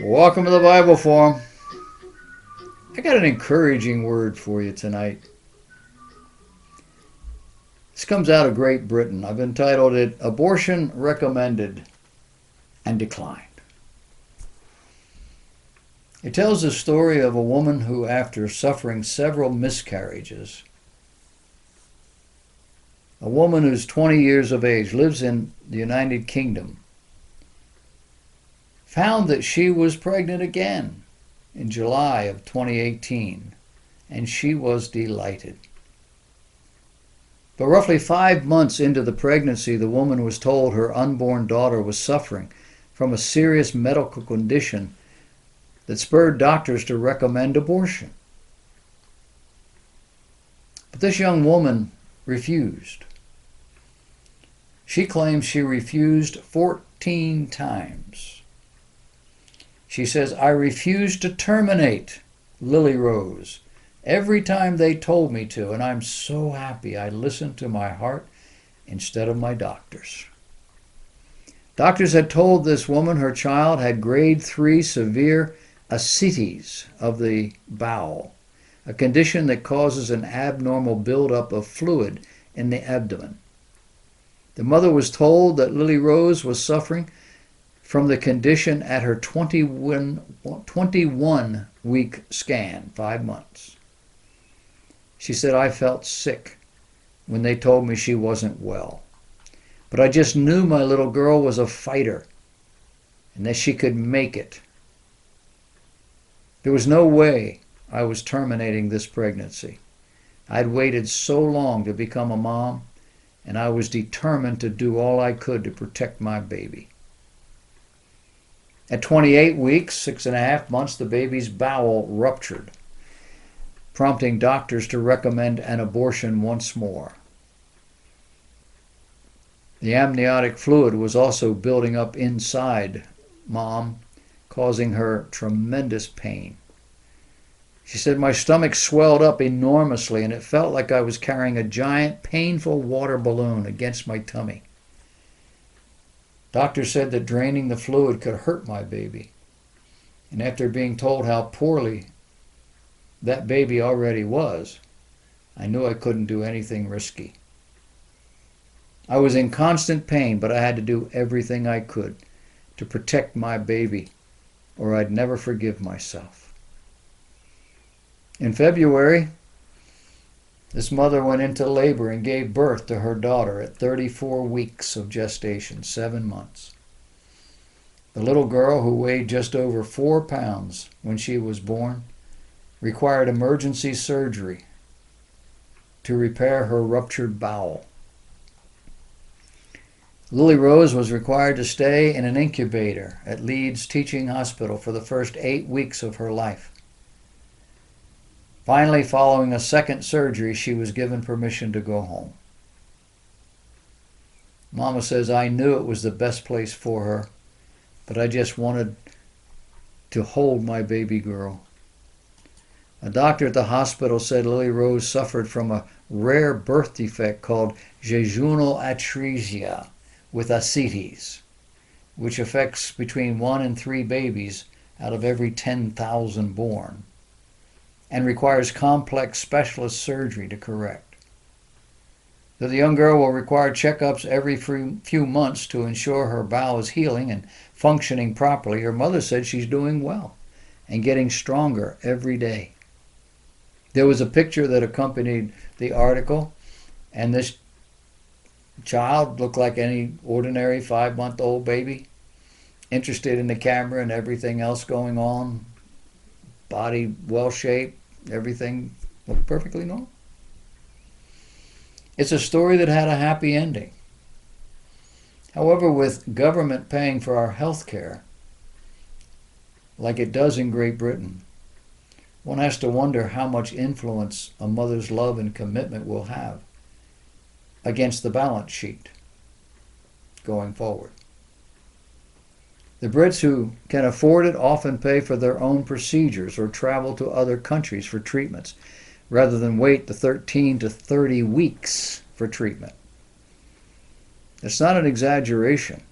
Welcome to the Bible Forum. I got an encouraging word for you tonight. This comes out of Great Britain. I've entitled it Abortion Recommended and Declined. It tells the story of a woman who, after suffering several miscarriages, a woman who's 20 years of age, lives in the United Kingdom, found that she was pregnant again in July of 2018, and she was delighted. But roughly 5 months into the pregnancy, the woman was told her unborn daughter was suffering from a serious medical condition that spurred doctors to recommend abortion. But this young woman refused. She claims she refused 14 times. She says, "I refused to terminate Lily Rose every time they told me to, and I'm so happy I listened to my heart instead of my doctors." Doctors had told this woman her child had grade 3 severe ascites of the bowel, a condition that causes an abnormal buildup of fluid in the abdomen. The mother was told that Lily Rose was suffering from the condition at her 21-week scan, 5 months. She said, "I felt sick when they told me she wasn't well. But I just knew my little girl was a fighter and that she could make it. There was no way I was terminating this pregnancy. I'd waited so long to become a mom, and I was determined to do all I could to protect my baby." At 28 weeks, 6.5 months, the baby's bowel ruptured, prompting doctors to recommend an abortion once more. The amniotic fluid was also building up inside Mom, causing her tremendous pain. She said, "My stomach swelled up enormously, and it felt like I was carrying a giant, painful water balloon against my tummy. Doctors said that draining the fluid could hurt my baby. And after being told how poorly that baby already was, I knew I couldn't do anything risky. I was in constant pain, but I had to do everything I could to protect my baby, or I'd never forgive myself." In February, this mother went into labor and gave birth to her daughter at 34 weeks of gestation, 7 months. The little girl, who weighed just over 4 pounds when she was born, required emergency surgery to repair her ruptured bowel. Lily Rose was required to stay in an incubator at Leeds Teaching Hospital for the first 8 weeks of her life. Finally, following a second surgery, she was given permission to go home. Mama says, "I knew it was the best place for her, but I just wanted to hold my baby girl." A doctor at the hospital said Lily Rose suffered from a rare birth defect called jejunal atresia with ascites, which affects between 1 and 3 babies out of every 10,000 born, and requires complex specialist surgery to correct. The young girl will require checkups every few months to ensure her bowel is healing and functioning properly. Her mother said she's doing well and getting stronger every day. There was a picture that accompanied the article, and this child looked like any ordinary 5-month-old baby, interested in the camera and everything else going on, body well shaped, everything looked perfectly normal. It's a story that had a happy ending. However, with government paying for our health care, like it does in Great Britain, one has to wonder how much influence a mother's love and commitment will have against the balance sheet going forward. The Brits who can afford it often pay for their own procedures or travel to other countries for treatments, rather than wait the 13 to 30 weeks for treatment. It's not an exaggeration.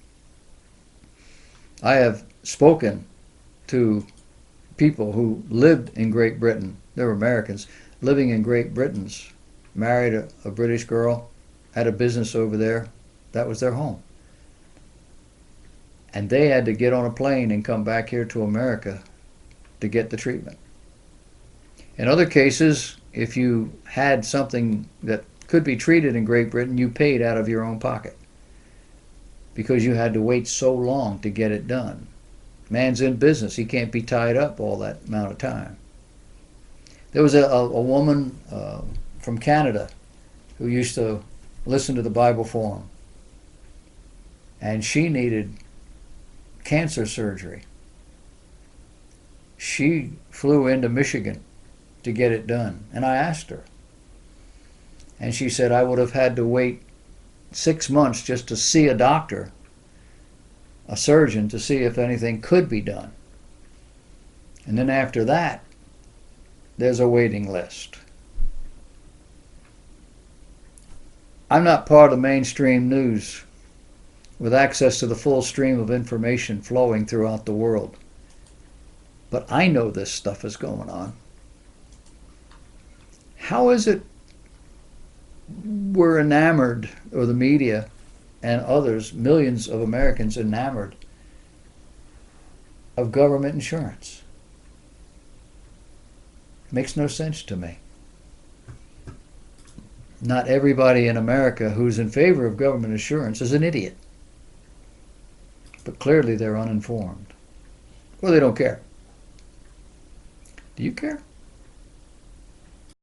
I have spoken to people who lived in Great Britain. They were Americans living in Great Britain, married a British girl, had a business over there. That was their home. And they had to get on a plane and come back here to America to get the treatment. In other cases, if you had something that could be treated in Great Britain, you paid out of your own pocket because you had to wait so long to get it done. Man's in business. He can't be tied up all that amount of time. There was a woman from Canada who used to listen to the Bible Forum, and she needed cancer surgery. She flew into Michigan to get it done, and I asked her. And she said, I would have had to wait 6 months just to see a doctor, a surgeon, to see if anything could be done. And then after that, there's a waiting list. I'm not part of mainstream news with access to the full stream of information flowing throughout the world. But I know this stuff is going on. How is it we're enamored, or the media and others, millions of Americans enamored of government insurance? It makes no sense to me. Not everybody in America who's in favor of government insurance is an idiot. But clearly they're uninformed. Or they don't care. Do you care?